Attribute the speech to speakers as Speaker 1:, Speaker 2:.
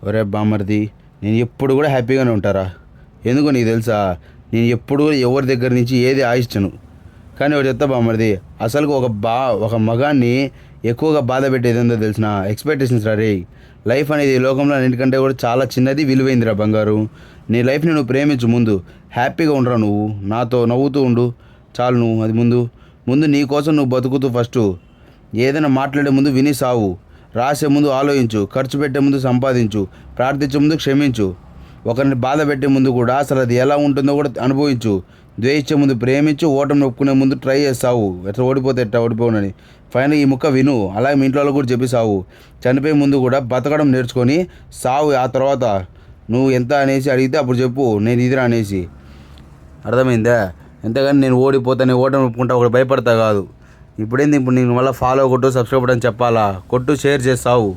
Speaker 1: ఒరే బామ్మర్ది, నేను ఎప్పుడు కూడా హ్యాపీగానే ఉంటారా. ఎందుకు నీకు తెలుసా, నేను ఎప్పుడు కూడా ఎవరి దగ్గర నుంచి ఏది ఆశించను. కానీ ఒకటి చెప్తా బామ్మర్ది, అసలు ఒక మగాన్ని ఎక్కువగా బాధ పెట్టేది ఏందో తెలిసిన ఎక్స్పెక్టేషన్స్ రా రే. లైఫ్ అనేది ఈ లోకంలో అన్నిటికంటే కూడా చాలా చిన్నది, విలువైందిరా బంగారు. నీ లైఫ్ని నువ్వు ప్రేమించు ముందు. హ్యాపీగా ఉండరా నువ్వు, నాతో నవ్వుతూ ఉండు చాలు. నువ్వు అది ముందు ముందు నీ కోసం నువ్వు బతుకుతూ ఫస్ట్. ఏదైనా మాట్లాడే ముందు విని సావు. రాసే ముందు ఆలోచించు, ఖర్చు పెట్టే ముందు సంపాదించు, ప్రార్థించే ముందు క్షమించు. ఒకరిని బాధ పెట్టే ముందు కూడా అసలు అది ఎలా ఉంటుందో కూడా అనుభవించు. ద్వేషించే ముందు ప్రేమించు, ఓటమి ఒప్పుకునే ముందు ట్రై చేస్తావు. ఎట్లా ఓడిపోతే ఎట్లా ఓడిపోనని. ఫైనల్ ఈ ముక్క విను, అలాగే మీ ఇంట్లో వాళ్ళకు కూడా చెప్పి సావు. చనిపోయే ముందు కూడా బతకడం నేర్చుకొని సావు. ఆ తర్వాత నువ్వు ఎంత అనేసి అడిగితే అప్పుడు చెప్పు, నేను ఇదిరా అనేసి. అర్థమైందా? ఎంతగాని నేను ఓడిపోతాను, ఓటమి ఒప్పుకుంటా ఒకటి భయపడతా కాదు. ఇప్పుడు నేను మళ్ళీ ఫాలో కొట్టు, సబ్స్క్రైబ్ అని చెప్పాలా? కొట్టు, షేర్ చేస్తావు.